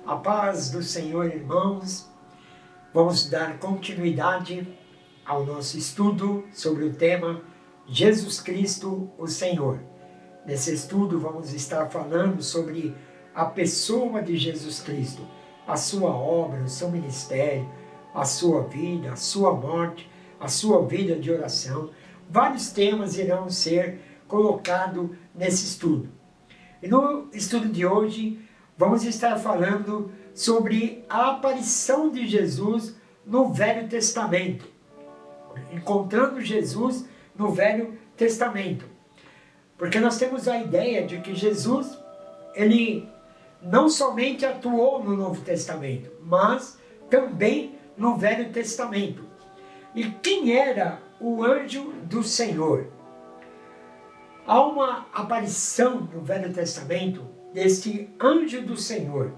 A paz do Senhor, irmãos. Vamos dar continuidade ao nosso estudo sobre o tema Jesus Cristo, o Senhor. Nesse estudo vamos estar falando sobre a pessoa de Jesus Cristo, a sua obra, o seu ministério, a sua vida, a sua morte, a sua vida de oração. Vários temas irão ser colocados nesse estudo. E no estudo de hoje vamos estar falando sobre a aparição de Jesus no Velho Testamento. Encontrando Jesus no Velho Testamento. Porque nós temos a ideia de que Jesus, ele não somente atuou no Novo Testamento, mas também no Velho Testamento. E quem era o anjo do Senhor? Há uma aparição no Velho Testamento deste anjo do Senhor.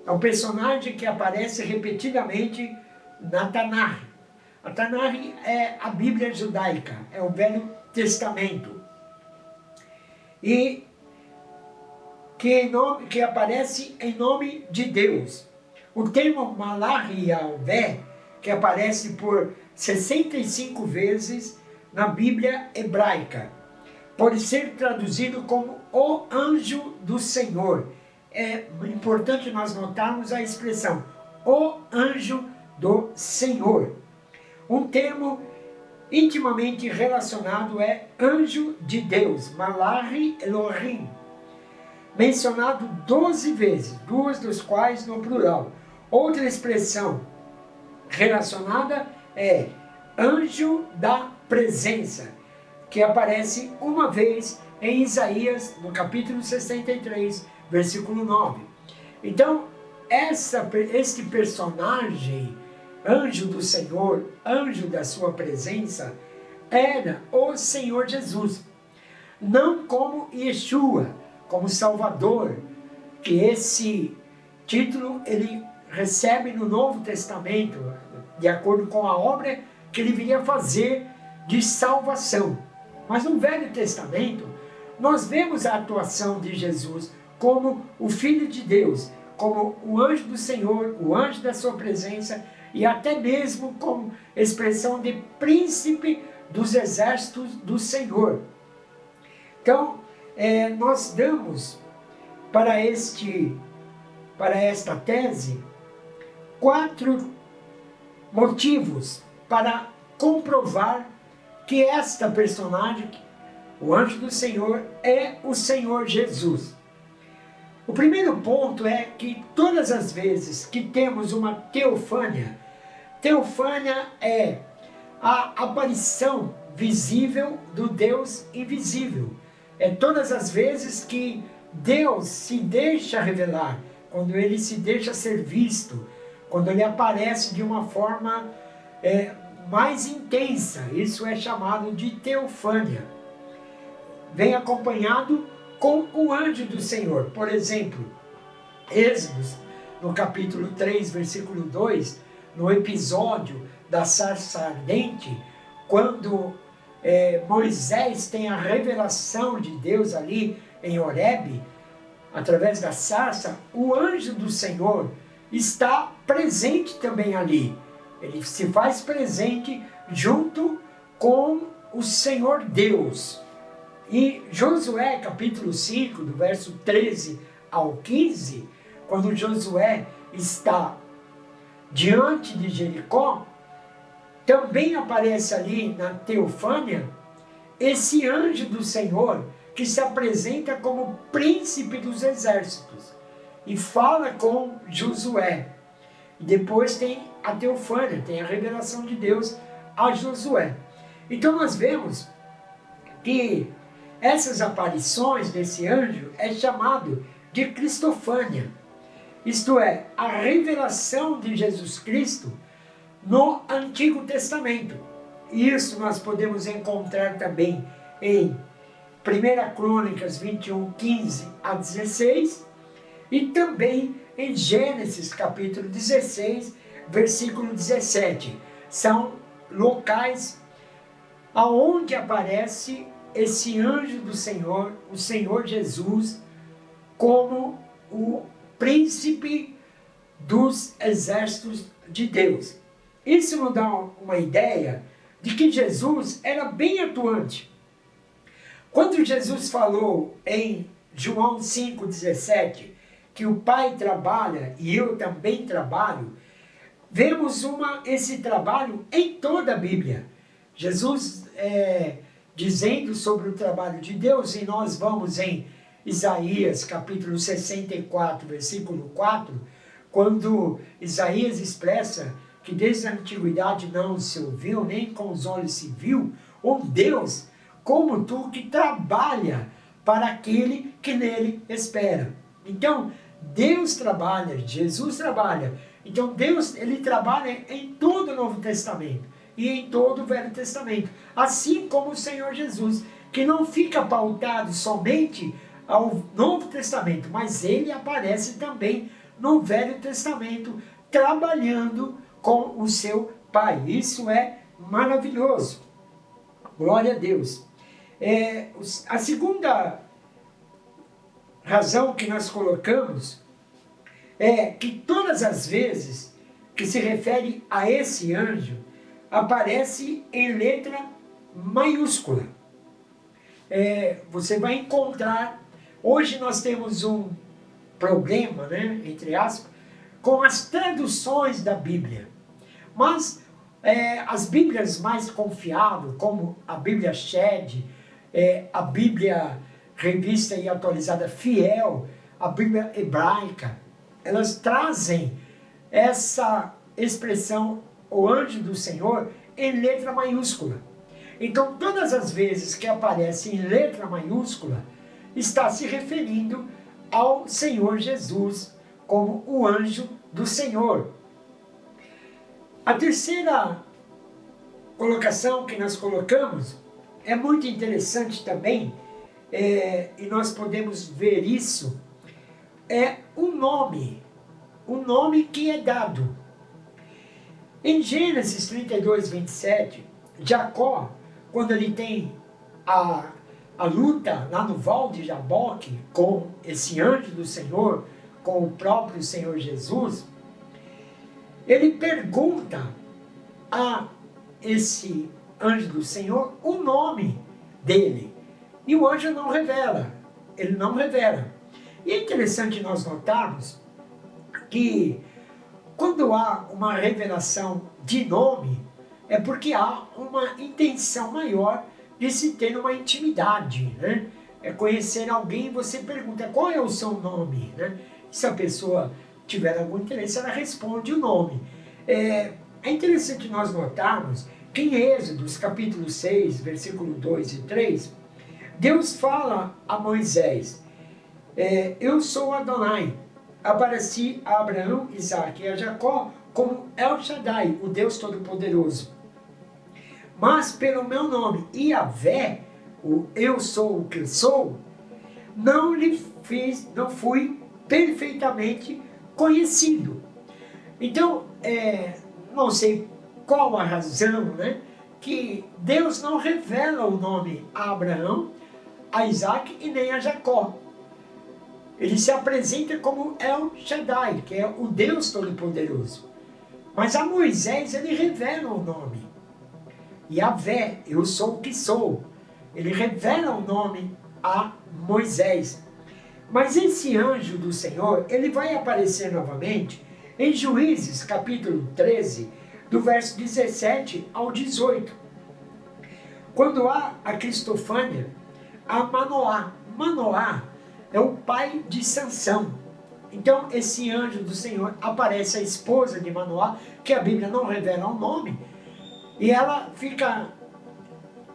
É um personagem que aparece repetidamente na Tanakh. A Tanakh é a Bíblia judaica, é o Velho Testamento. E que aparece em nome de Deus. O termo Malach Yahvé, que aparece por 65 vezes na Bíblia hebraica, pode ser traduzido como o anjo do Senhor. É importante nós notarmos a expressão o anjo do Senhor. Um termo intimamente relacionado é anjo de Deus, Malach Elohim, mencionado 12 vezes, duas das quais no plural. Outra expressão relacionada é anjo da presença, que aparece uma vez em Isaías, no capítulo 63, versículo 9. Então, este personagem, anjo do Senhor, anjo da sua presença, era o Senhor Jesus. Não como Yeshua, como Salvador, que esse título ele recebe no Novo Testamento, de acordo com a obra que ele viria fazer de salvação. Mas no Velho Testamento, nós vemos a atuação de Jesus como o Filho de Deus, como o anjo do Senhor, o anjo da sua presença, e até mesmo como expressão de príncipe dos exércitos do Senhor. Então, nós damos para esta tese 4 motivos para comprovar que esta personagem, o anjo do Senhor, é o Senhor Jesus. O primeiro ponto é que todas as vezes que temos uma teofânia é a aparição visível do Deus invisível. É todas as vezes que Deus se deixa revelar, quando ele se deixa ser visto, quando ele aparece de uma forma mais intensa. Isso é chamado de teofânia. Vem acompanhado com o anjo do Senhor. Por exemplo, Êxodo, no capítulo 3, versículo 2, no episódio da sarça ardente, quando Moisés tem a revelação de Deus ali em Horebe, através da sarça, o anjo do Senhor está presente também ali. Ele se faz presente junto com o Senhor Deus. E Josué, capítulo 5, do verso 13 ao 15, quando Josué está diante de Jericó, também aparece ali na teofânia esse anjo do Senhor que se apresenta como príncipe dos exércitos e fala com Josué. E depois tem a teofânia, tem a revelação de Deus a Josué. Então nós vemos que essas aparições desse anjo é chamado de cristofânia. Isto é, a revelação de Jesus Cristo no Antigo Testamento. Isso nós podemos encontrar também em 1 Crônicas 21, 15 a 16 e também em Gênesis capítulo 16, versículo 17. São locais aonde aparece esse anjo do Senhor, o Senhor Jesus, como o príncipe dos exércitos de Deus. Isso nos dá uma ideia de que Jesus era bem atuante. Quando Jesus falou em João 5,17, que o Pai trabalha e eu também trabalho, vemos esse trabalho em toda a Bíblia. Jesus dizendo sobre o trabalho de Deus, e nós vamos em Isaías capítulo 64, versículo 4, quando Isaías expressa que desde a antiguidade não se ouviu, nem com os olhos se viu, um Deus como tu que trabalha para aquele que nele espera. Então, Deus trabalha, Jesus trabalha. Então, Deus, ele trabalha em todo o Novo Testamento e em todo o Velho Testamento. Assim como o Senhor Jesus, que não fica pautado somente ao Novo Testamento, mas ele aparece também no Velho Testamento, trabalhando com o seu Pai. Isso é maravilhoso. Glória a Deus. A segunda razão que nós colocamos é que todas as vezes que se refere a esse anjo, aparece em letra maiúscula. Você vai encontrar, hoje nós temos um problema, né, entre aspas, com as traduções da Bíblia. Mas as Bíblias mais confiáveis, como a Bíblia Shed, a Bíblia Revista e Atualizada Fiel, a Bíblia Hebraica, elas trazem essa expressão, o anjo do Senhor, em letra maiúscula. Então, todas as vezes que aparece em letra maiúscula, está se referindo ao Senhor Jesus, como o anjo do Senhor. A terceira colocação que nós colocamos é muito interessante também, e nós podemos ver isso, é o nome que é dado. Em Gênesis 32, 27, Jacó, quando ele tem a luta lá no Val de Jaboque com esse anjo do Senhor, com o próprio Senhor Jesus, ele pergunta a esse anjo do Senhor o nome dele. E o anjo não revela, ele não revela. E é interessante nós notarmos que quando há uma revelação de nome, é porque há uma intenção maior de se ter uma intimidade, né? É conhecer alguém e você pergunta qual é o seu nome, né? Se a pessoa tiver algum interesse, ela responde o nome. É interessante nós notarmos que em Êxodos capítulo 6, versículo 2 e 3, Deus fala a Moisés, eu sou Adonai, apareci a Abraão, Isaque e a Jacó como El Shaddai, o Deus Todo-Poderoso. Mas pelo meu nome, Yahvé, o eu sou o que sou, não fui perfeitamente conhecido. Então, não sei qual a razão, né, que Deus não revela o nome a Abraão, a Isaac e nem a Jacó. Ele se apresenta como El Shaddai, que é o Deus Todo-Poderoso. Mas a Moisés ele revela o nome. Yahvé, eu sou o que sou. Ele revela o nome a Moisés. Mas esse anjo do Senhor, ele vai aparecer novamente em Juízes, capítulo 13, do verso 17 ao 18. Quando há a Cristofânia, há Manoá. Manoá é o pai de Sansão. Então, esse anjo do Senhor aparece a esposa de Manoá, que a Bíblia não revela o nome, e ela fica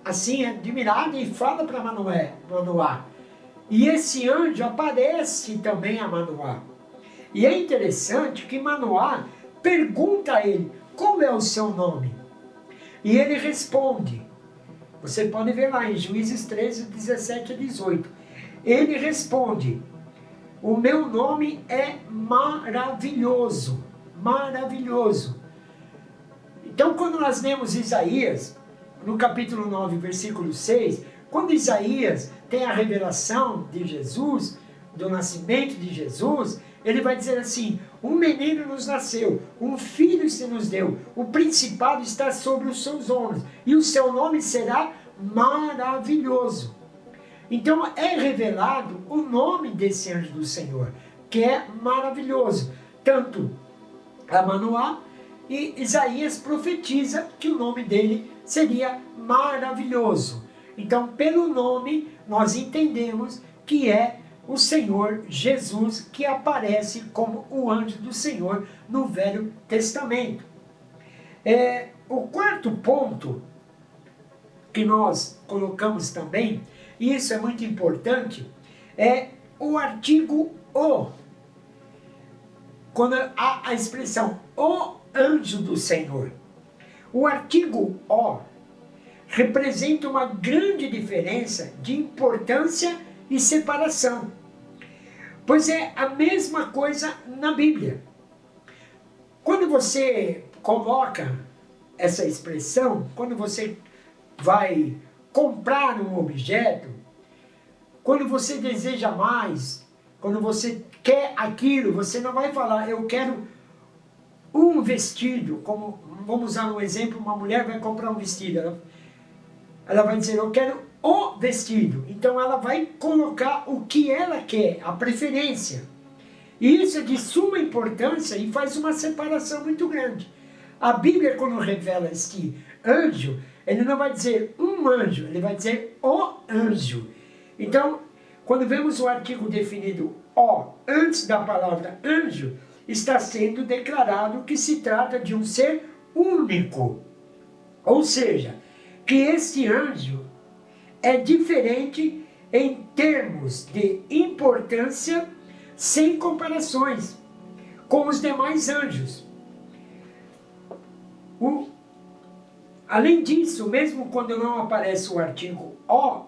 assim, admirada e fala para Manoá. E esse anjo aparece também a Manoá. E é interessante que Manoá pergunta a ele, qual é o seu nome? E ele responde, você pode ver lá em Juízes 13, 17 a 18. Ele responde, o meu nome é maravilhoso, maravilhoso. Então, quando nós lemos Isaías, no capítulo 9, versículo 6, quando Isaías tem a revelação de Jesus, do nascimento de Jesus, ele vai dizer assim: um menino nos nasceu, um filho se nos deu, o principado está sobre os seus ombros, e o seu nome será Maravilhoso. Então é revelado o nome desse anjo do Senhor, que é maravilhoso. Tanto a Manoá e Isaías profetiza que o nome dele seria maravilhoso. Então, pelo nome, nós entendemos que é o Senhor Jesus que aparece como o anjo do Senhor no Velho Testamento. O quarto ponto que nós colocamos também, e isso é muito importante, é o artigo o. Quando há a expressão o anjo do Senhor. O artigo o representa uma grande diferença de importância e separação, pois é a mesma coisa na Bíblia. Quando você coloca essa expressão, quando você vai comprar um objeto, quando você deseja mais, quando você quer aquilo, você não vai falar, eu quero um vestido, como, vamos usar um exemplo, uma mulher vai comprar um vestido, ela vai dizer, eu quero o vestido. Então ela vai colocar o que ela quer, a preferência. E isso é de suma importância e faz uma separação muito grande. A Bíblia, quando revela este anjo, ele não vai dizer um anjo, ele vai dizer o anjo. Então, quando vemos o artigo definido o antes da palavra anjo, está sendo declarado que se trata de um ser único. Ou seja, que este anjo é diferente em termos de importância, sem comparações com os demais anjos. Além disso, mesmo quando não aparece o artigo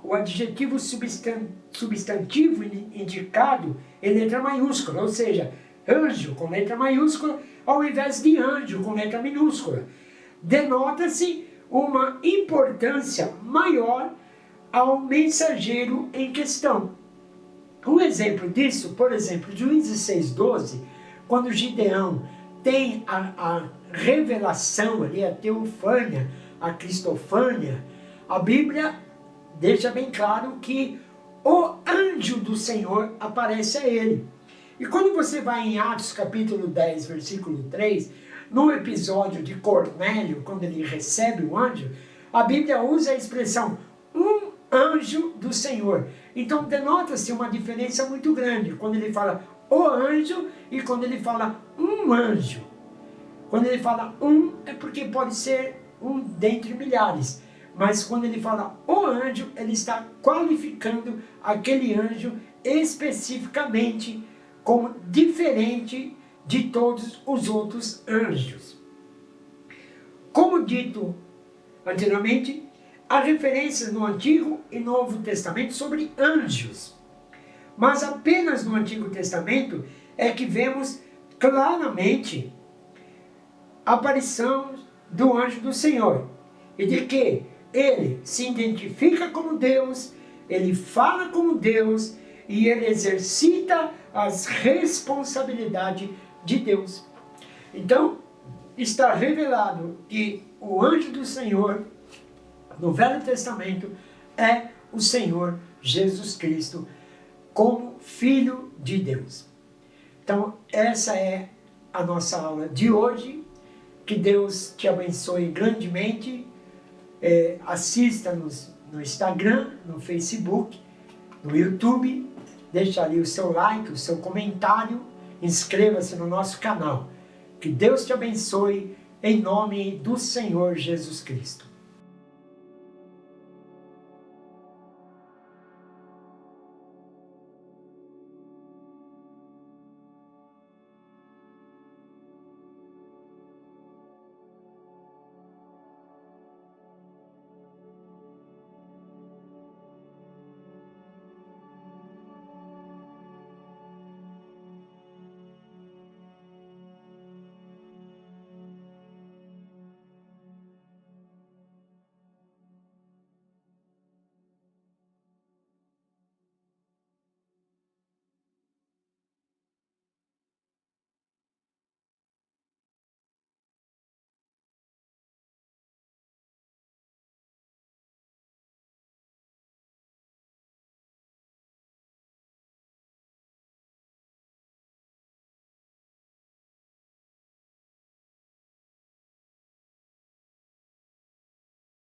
o adjetivo substantivo indicado em letra maiúscula, ou seja, anjo com letra maiúscula, ao invés de anjo com letra minúscula, denota-se uma importância maior ao mensageiro em questão. Um exemplo disso, por exemplo, Juízes 6:12, quando Gideão tem a revelação ali, a teofânia, a cristofânia, a Bíblia deixa bem claro que o anjo do Senhor aparece a ele. E quando você vai em Atos capítulo 10, versículo 3, no episódio de Cornélio, quando ele recebe o anjo, a Bíblia usa a expressão um anjo do Senhor. Então denota-se uma diferença muito grande quando ele fala o anjo e quando ele fala um anjo. Quando ele fala um, é porque pode ser um dentre milhares. Mas quando ele fala o anjo, ele está qualificando aquele anjo especificamente como diferente de todos os outros anjos. Como dito anteriormente, há referências no Antigo e Novo Testamento sobre anjos. Mas apenas no Antigo Testamento é que vemos claramente a aparição do anjo do Senhor. E de que ele se identifica como Deus, ele fala como Deus e ele exercita as responsabilidades de Deus. Então, está revelado que o anjo do Senhor, no Velho Testamento, é o Senhor Jesus Cristo, como Filho de Deus. Então, essa é a nossa aula de hoje. Que Deus te abençoe grandemente. Assista-nos no Instagram, no Facebook, no YouTube. Deixe ali o seu like, o seu comentário. Inscreva-se no nosso canal. Que Deus te abençoe em nome do Senhor Jesus Cristo.